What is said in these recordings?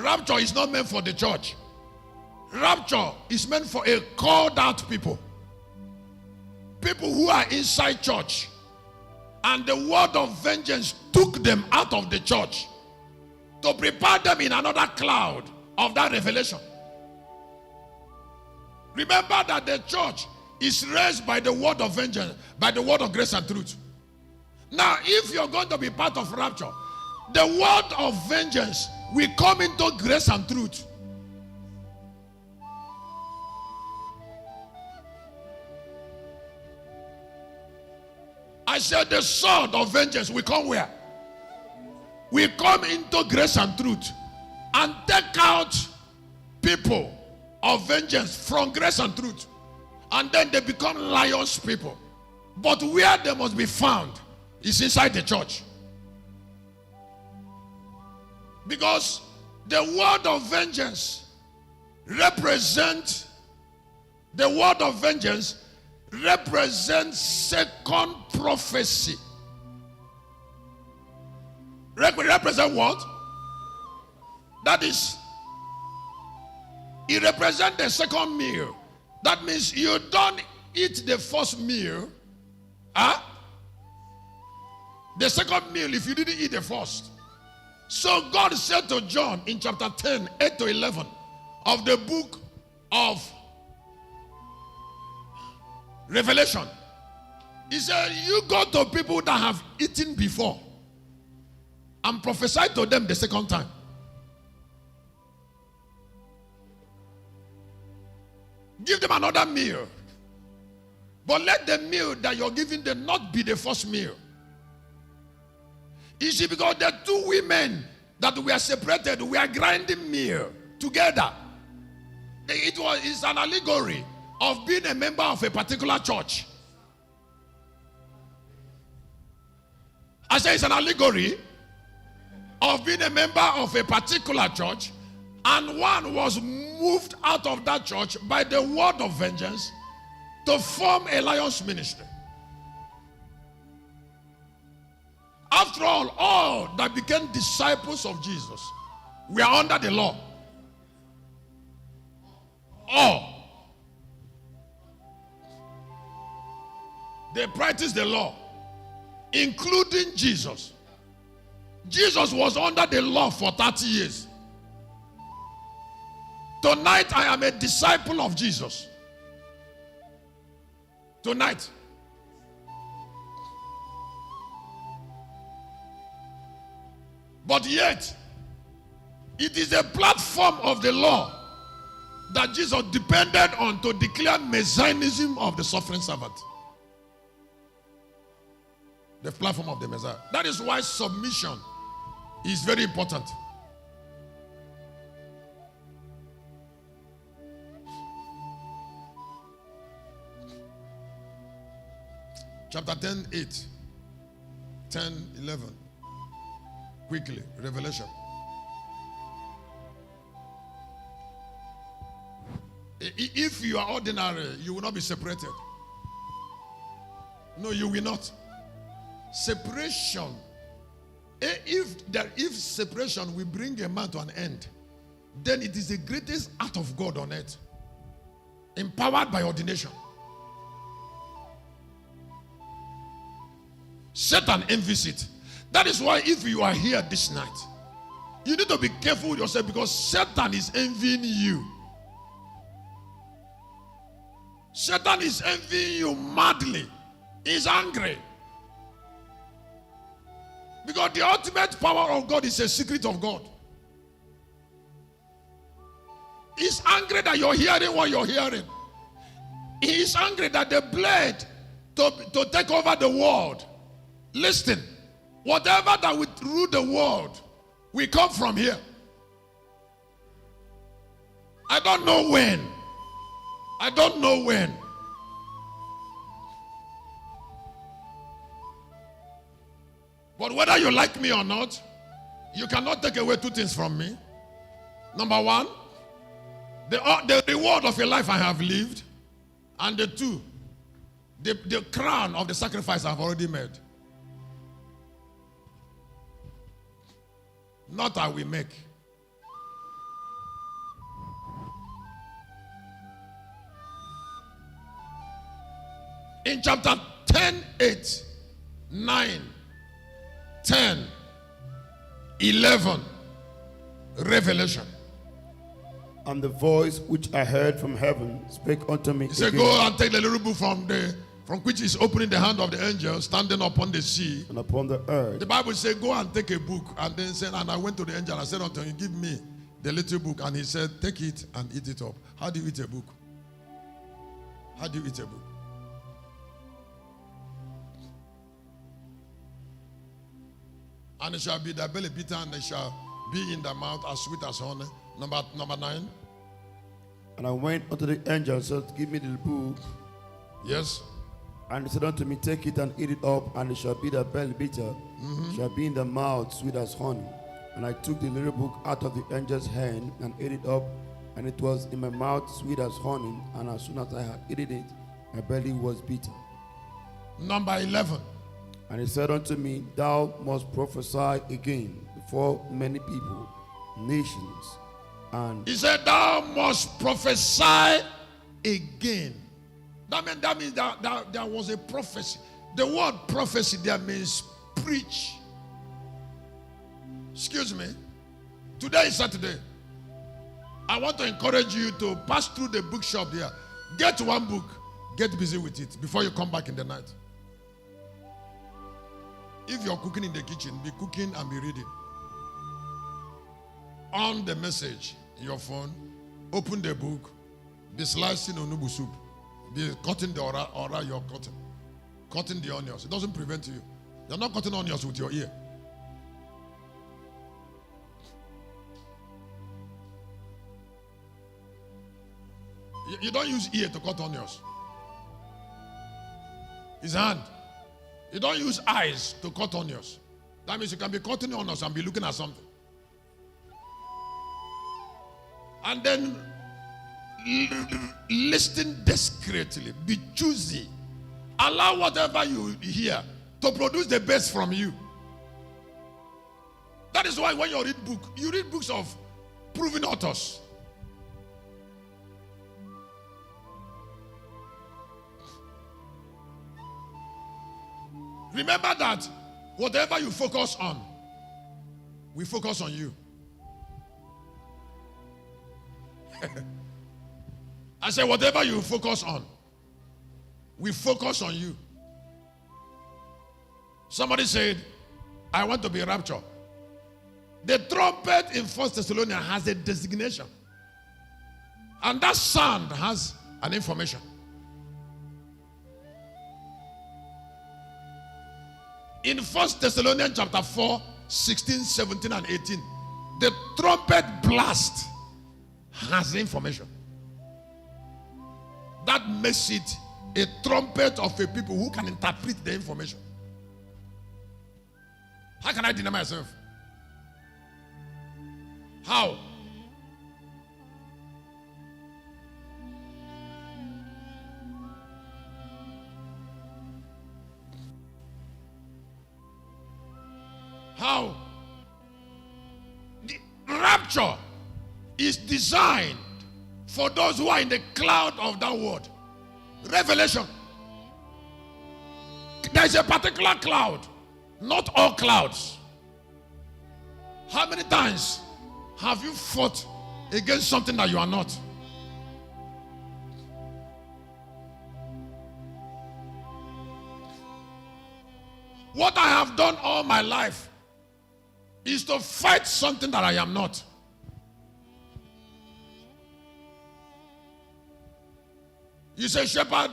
Rapture is not meant for the church. Rapture is meant for a called out people. People who are inside church. And the word of vengeance took them out of the church to prepare them in another cloud of that revelation. Remember that the church is raised by the word of vengeance, by the word of grace and truth. Now, if you're going to be part of rapture, the word of vengeance will come into grace and truth. I said the sword of vengeance will come where? We come into grace and truth and take out people of vengeance from grace and truth, and then they become lions people. But where they must be found is inside the church, because the word of vengeance represents second prophecy. Represent what? That is, it represents the second meal. That means you don't eat the first meal. The second meal if you didn't eat the first. So God said to John in chapter 10, 8 to 11 of the book of Revelation. He said, you go to people that have eaten before and prophesy to them the second time. Give them another meal. But let the meal that you're giving them not be the first meal. You see, because the two women that were separated were grinding meal together. It's an allegory of being a member of a particular church. I say it's an allegory of being a member of a particular church, and one was moved out of that church by the word of vengeance to form a lion's ministry. After all that became disciples of Jesus were under the law. All. They practiced the law, including Jesus. Jesus was under the law for 30 years. Tonight I am a disciple of Jesus. Tonight. But yet, it is a platform of the law that Jesus depended on to declare messianism of the suffering servant. The platform of the Messiah. That is why submission is very important. Chapter 10, 8. 10, 11. Quickly, Revelation. If you are ordinary, you will not be separated. No, you will not. Separation. If separation will bring a man to an end, then it is the greatest act of God on earth. Empowered by ordination. Satan envies it. That is why if you are here this night, you need to be careful with yourself, because Satan is envying you. Satan is envying you madly. He's angry. Because the ultimate power of God is a secret of God. He's angry that you're hearing what you're hearing. He is angry that the blade to take over the world. Listen, whatever that will rule the world will come from here. I don't know when. I don't know when. But whether you like me or not, you cannot take away two things from me. Number one, the reward of a life I have lived. And the two, the crown of the sacrifice I've already made. Not I will make. In chapter 10, 8, 9, 10, 11, Revelation. And the voice which I heard from heaven spake unto me. He said, go and take the little book from which is opening the hand of the angel standing upon the sea and upon the earth. The Bible says, go and take a book. And then said, and I went to the angel and I said unto him, give me the little book. And he said, take it and eat it up. How do you eat a book? How do you eat a book? And it shall be thy belly bitter, and it shall be in the mouth as sweet as honey. Number 9. And I went unto the angel and said, give me the book. Yes. And he said unto me, take it and eat it up, and it shall be thy belly bitter, shall be in the mouth sweet as honey. And I took the little book out of the angel's hand and ate it up, and it was in my mouth sweet as honey. And as soon as I had eaten it, my belly was bitter. Number 11. And he said unto me, thou must prophesy again before many people, nations, and he said, thou must prophesy again. That means that there was a prophecy. The word prophecy there means preach. Excuse me. Today is Saturday. I want to encourage you to pass through the bookshop there. Get one book. Get busy with it before you come back in the night. If you're cooking in the kitchen, be cooking and be reading. On the message in your phone, open the book, be slicing onubu soup, be cutting the ora you're cutting the onions. It doesn't prevent you. You're not cutting onions with your ear. You don't use ear to cut onions. It's hand. You don't use eyes to cut onions. That means you can be cutting onions and be looking at something. And then listen discreetly. Be choosy. Allow whatever you hear to produce the best from you. That is why when you read books of proven authors. Remember that whatever you focus on, we focus on you. I said, whatever you focus on, we focus on you. Somebody said, I want to be raptured. The trumpet in 1 Thessalonians has a designation. And that sound has an information. In 1 Thessalonians chapter 4, 16, 17, and 18, the trumpet blast has information. That makes it a trumpet of a people who can interpret the information. How can I deny myself? How? How? The rapture is designed for those who are in the cloud of that word. Revelation. There is a particular cloud, not all clouds. How many times have you fought against something that you are not? What I have done all my life is to fight something that I am not. You say, Shepherd,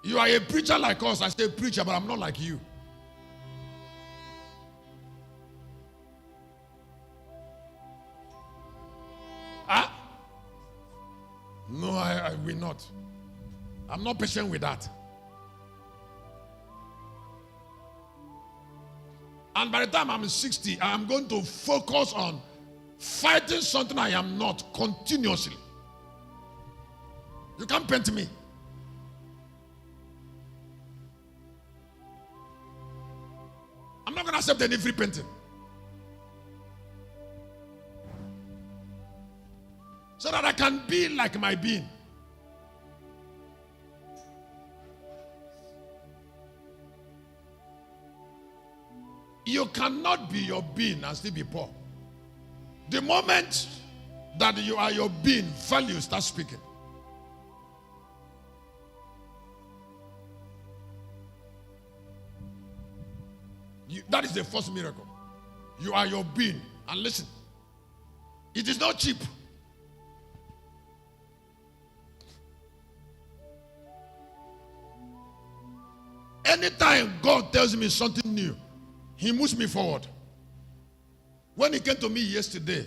you are a preacher like us. I say, preacher, but I'm not like you. Ah? No, I will not. I'm not patient with that. And by the time I'm 60, I'm going to focus on fighting something I am not continuously. You can't paint me. I'm not going to accept any free painting. So that I can be like my being. You cannot be your being and still be poor. The moment that you are your being, value starts speaking. That is the first miracle. You are your being. And listen, it is not cheap. Anytime God tells me something new, He moves me forward. When He came to me yesterday,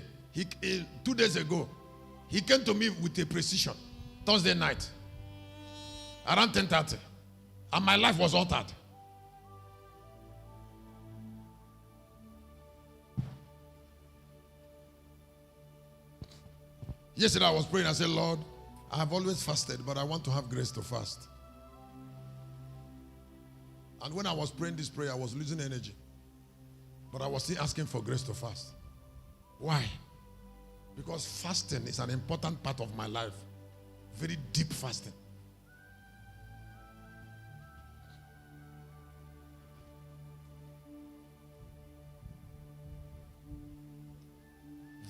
2 days ago, He came to me with a precision. Thursday night, around 10:30, and my life was altered. Yesterday I was praying. I said, Lord, I have always fasted, but I want to have grace to fast. And when I was praying this prayer, I was losing energy. But I was still asking for grace to fast. Why? Because fasting is an important part of my life. Very deep fasting.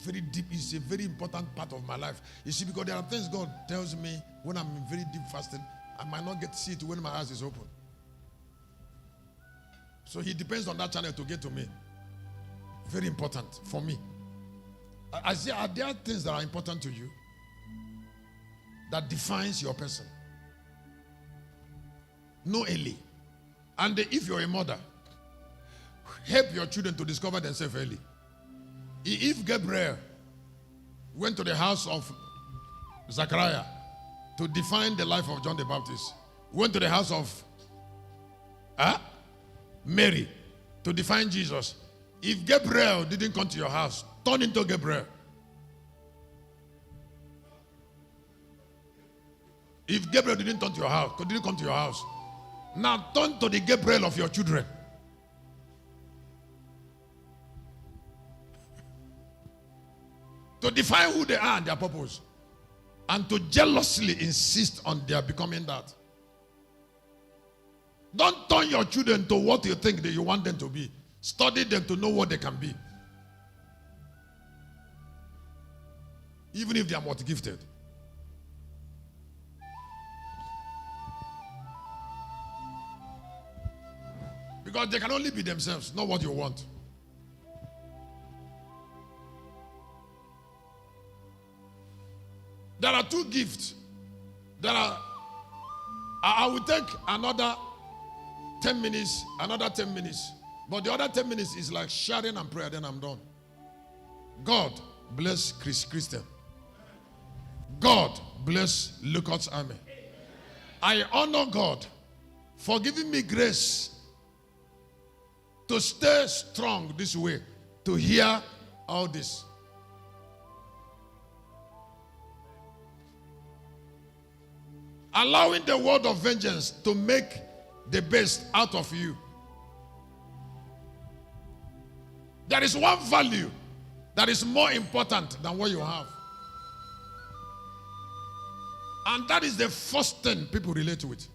Very deep is a very important part of my life. You see, because there are things God tells me when I'm in very deep fasting, I might not get to see it when my eyes is open. So He depends on that channel to get to me. Very important for me. Are there things that are important to you that defines your person? Know early. And if you're a mother, help your children to discover themselves early. If Gabriel went to the house of Zachariah to define the life of John the Baptist, went to the house of Mary to define Jesus, if Gabriel didn't come to your house, turn into Gabriel. If Gabriel didn't come to your house, now turn to the Gabriel of your children. To define who they are and their purpose. And to jealously insist on their becoming that. Don't turn your children to what you think that you want them to be. Study them to know what they can be. Even if they are multi-gifted. Because they can only be themselves, not what you want. There are two gifts. I will take another 10 minutes, But the other 10 minutes is like sharing and prayer, then I'm done. God bless Christian. God bless Lucas Army. I honor God for giving me grace to stay strong this way, to hear all this. Allowing the word of vengeance to make the best out of you. There is one value that is more important than what you have. And that is the first thing people relate to it.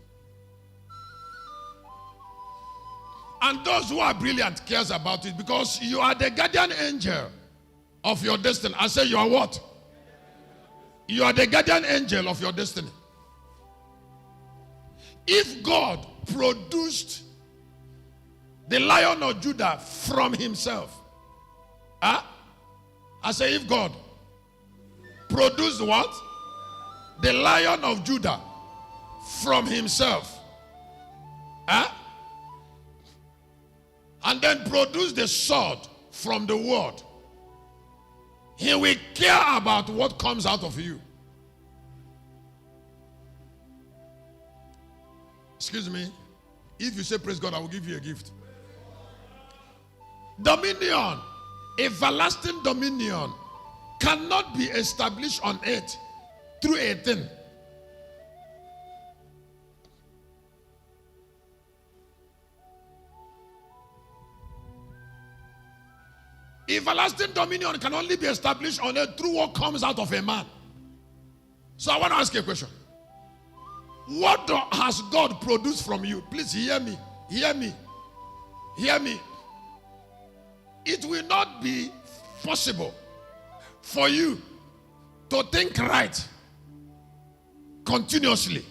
And those who are brilliant cares about it because you are the guardian angel of your destiny. I say you are what? You are the guardian angel of your destiny. If God produced the Lion of Judah from himself, I say if God produced what? The Lion of Judah from himself, and then produced the sword from the word, He will care about what comes out of you. Excuse me. If you say praise God, I will give you a gift. Dominion, everlasting dominion, cannot be established on earth through a thing. Everlasting dominion can only be established on earth through what comes out of a man. So I want to ask you a question. What has God produced from you? Please hear me. Hear me. Hear me. it will not be possible for you to think right continuously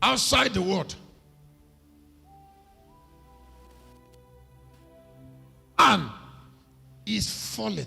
outside the word. Man is fallen.